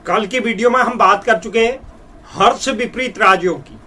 कल की वीडियो में हम बात कर चुके हैं हर्ष विपरीत राजयोग की।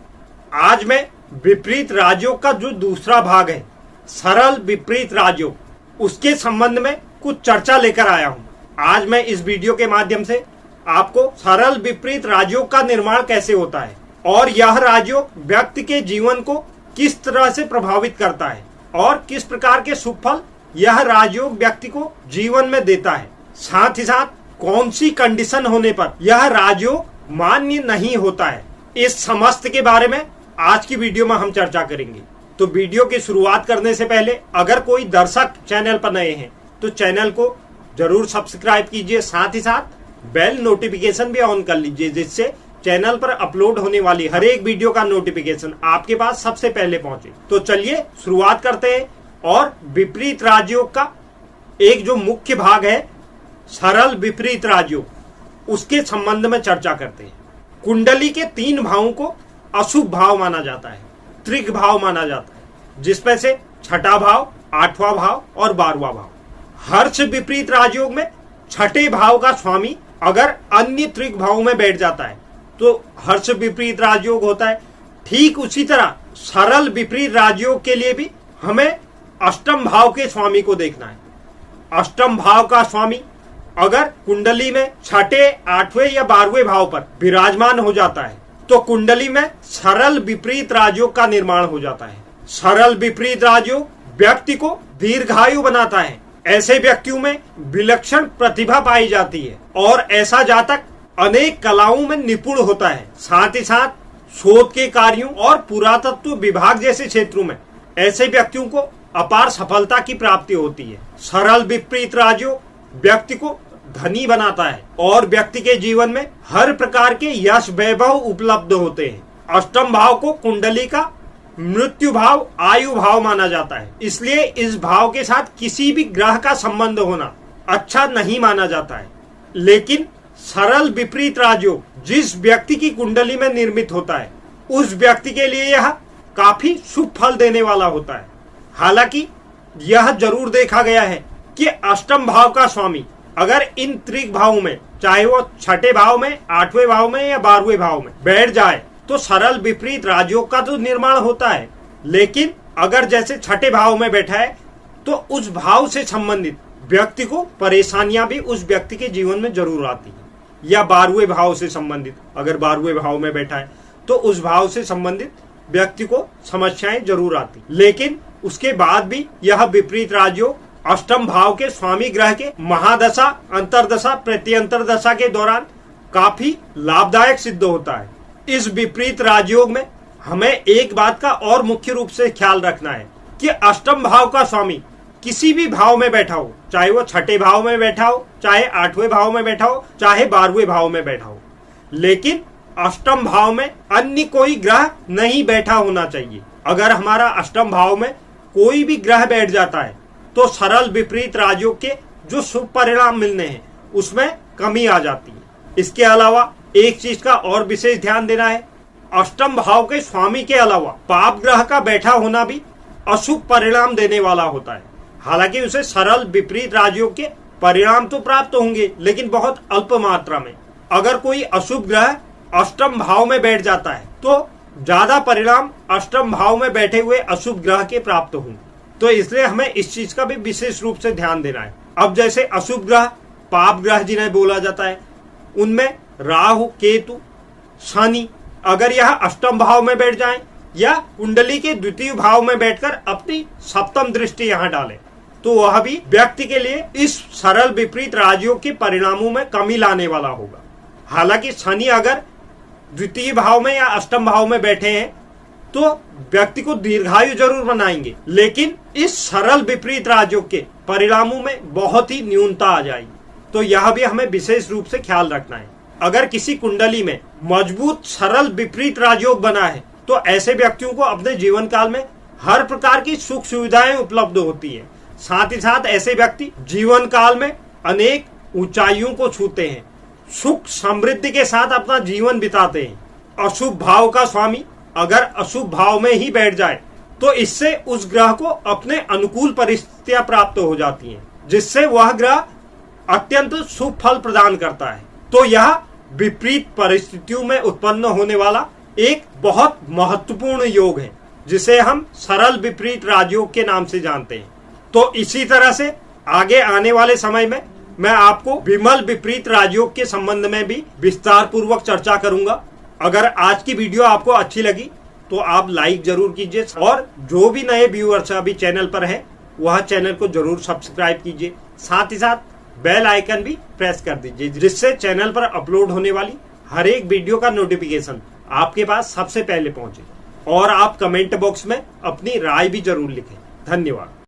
आज मैं विपरीत राजयोग का जो दूसरा भाग है, सरल विपरीत राजयोग, उसके संबंध में कुछ चर्चा लेकर आया हूं। आज मैं इस वीडियो के माध्यम से आपको सरल विपरीत राजयोग का निर्माण कैसे होता है और यह राजयोग व्यक्ति के जीवन को किस तरह से प्रभावित करता है और किस प्रकार के शुभ फल यह राजयोग व्यक्ति को जीवन में देता है, साथ ही साथ कौन सी कंडीशन होने पर यह राजयोग मान्य नहीं होता है, इस समस्त के बारे में आज की वीडियो में हम चर्चा करेंगे। तो वीडियो की शुरुआत करने से पहले अगर कोई दर्शक चैनल पर नए हैं तो चैनल को जरूर सब्सक्राइब कीजिए, साथ ही साथ बेल नोटिफिकेशन भी ऑन कर लीजिए, जिससे चैनल पर अपलोड होने वाली हर एक वीडियो का नोटिफिकेशन आपके पास सबसे पहले पहुंचे। तो चलिए शुरुआत करते हैं और विपरीत राजयोग का एक जो मुख्य भाग है सरल विपरीत राजयोग, उसके संबंध में चर्चा करते हैं। कुंडली के 3 भावों को अशुभ भाव माना जाता है, त्रिक भाव माना जाता है, जिसमें से छठा भाव, 8वां भाव और 12वां भाव। हर्ष विपरीत राजयोग में छठे भाव का स्वामी अगर अन्य त्रिक भाव में बैठ जाता है तो हर्ष विपरीत राजयोग होता है। ठीक उसी तरह सरल विपरीत राजयोग के लिए भी हमें अष्टम भाव के स्वामी को देखना है। अष्टम भाव का स्वामी अगर कुंडली में छठे, 8वें या 12वें भाव पर विराजमान हो जाता है तो कुंडली में सरल विपरीत राजयोग का निर्माण हो जाता है। सरल विपरीत राजयोग व्यक्ति को दीर्घायु बनाता है। ऐसे व्यक्तियों में विलक्षण प्रतिभा पाई जाती है और ऐसा जातक अनेक कलाओं में निपुण होता है। साथ ही साथ शोध के कार्यों और पुरातत्व विभाग जैसे क्षेत्रों में ऐसे व्यक्तियों को अपार सफलता की प्राप्ति होती है। सरल विपरीत राजयोग व्यक्ति को धनी बनाता है और व्यक्ति के जीवन में हर प्रकार के यश वैभव उपलब्ध होते हैं। अष्टम भाव को कुंडली का मृत्यु भाव, आयु भाव माना जाता है, इसलिए इस भाव के साथ किसी भी ग्रह का संबंध होना अच्छा नहीं माना जाता है। लेकिन सरल विपरीत राजयोग जिस व्यक्ति की कुंडली में निर्मित होता है उस व्यक्ति के लिए यह काफी शुभ फल देने वाला होता है। हालांकि यह जरूर देखा गया है कि अष्टम भाव का स्वामी अगर इन त्रिक भावों में, चाहे वो छठे भाव में, 8वें भाव में या 12वें भाव में बैठ जाए तो सरल विपरीत राजयोग का तो निर्माण होता है। लेकिन अगर जैसे छठे भाव में बैठा है तो उस भाव से संबंधित व्यक्ति को परेशानियां भी उस व्यक्ति के जीवन में जरूर आती है। या 12वें भाव से संबंधित अगर 12वें भाव में बैठा है तो उस भाव से संबंधित व्यक्ति को समस्याएं जरूर आती। लेकिन उसके बाद भी यह विपरीत राजयोग अष्टम भाव के स्वामी ग्रह के महादशा, अंतरदशा, प्रत्यंतर दशा के दौरान काफी लाभदायक सिद्ध होता है। इस विपरीत राजयोग में हमें एक बात का और मुख्य रूप से ख्याल रखना है कि अष्टम भाव का स्वामी किसी भी भाव में बैठा हो, चाहे वो छठे भाव में बैठा हो, चाहे 8वें भाव में बैठा हो, चाहे 12वें भाव में बैठा हो, लेकिन अष्टम भाव में अन्य कोई ग्रह नहीं बैठा होना चाहिए। अगर हमारा अष्टम भाव में कोई भी ग्रह बैठ जाता है तो सरल विपरीत राजयोग के जो शुभ परिणाम मिलने हैं उसमें कमी आ जाती है। इसके अलावा एक चीज का और विशेष ध्यान देना है, अष्टम भाव के स्वामी के अलावा पाप ग्रह का बैठा होना भी अशुभ परिणाम देने वाला होता है। हालांकि उसे सरल विपरीत राजयोग के परिणाम तो प्राप्त होंगे लेकिन बहुत अल्प मात्रा में। अगर कोई अशुभ ग्रह अष्टम भाव में बैठ जाता है तो ज्यादा परिणाम अष्टम भाव में बैठे हुए अशुभ ग्रह के प्राप्त होंगे। तो इसलिए हमें इस चीज का भी विशेष रूप से ध्यान देना है। अब जैसे अशुभ ग्रह, पाप ग्रह जिन्हें बोला जाता है, उनमें राहु, केतु, शनि अगर यह अष्टम भाव में बैठ जाएं या कुंडली के द्वितीय भाव में बैठकर अपनी सप्तम दृष्टि यहाँ डालें तो वह भी व्यक्ति के लिए इस सरल विपरीत राजयोग के परिणामों में कमी लाने वाला होगा। हालांकि शनि अगर द्वितीय भाव में या अष्टम भाव में बैठे हैं तो व्यक्ति को दीर्घायु जरूर बनाएंगे, लेकिन इस सरल विपरीत राजयोग के परिणामों में बहुत ही न्यूनता आ जाएगी। तो यह भी हमें विशेष रूप से ख्याल रखना है। अगर किसी कुंडली में मजबूत सरल विपरीत राजयोग बना है तो ऐसे व्यक्तियों को अपने जीवन काल में हर प्रकार की सुख सुविधाएं उपलब्ध होती है। साथ ही साथ ऐसे व्यक्ति जीवन काल में अनेक ऊंचाइयों को छूते हैं, सुख समृद्धि के साथ अपना जीवन बिताते हैं। अशुभ भाव का स्वामी अगर अशुभ भाव में ही बैठ जाए तो इससे उस ग्रह को अपने अनुकूल परिस्थितियां प्राप्त हो जाती हैं, जिससे वह ग्रह अत्यंत शुभ फल प्रदान करता है। तो यह विपरीत परिस्थितियों में उत्पन्न होने वाला एक बहुत महत्वपूर्ण योग है, जिसे हम सरल विपरीत राजयोग के नाम से जानते हैं। तो इसी तरह से आगे आने वाले समय में मैं आपको विमल विपरीत राजयोग के संबंध में भी विस्तार पूर्वक चर्चा करूंगा। अगर आज की वीडियो आपको अच्छी लगी तो आप लाइक जरूर कीजिए, और जो भी नए व्यूअर्स अभी चैनल पर है वह चैनल को जरूर सब्सक्राइब कीजिए। साथ ही साथ बेल आइकन भी प्रेस कर दीजिए, जिससे चैनल पर अपलोड होने वाली हर एक वीडियो का नोटिफिकेशन आपके पास सबसे पहले पहुंचे। और आप कमेंट बॉक्स में अपनी राय भी जरूर लिखें। धन्यवाद।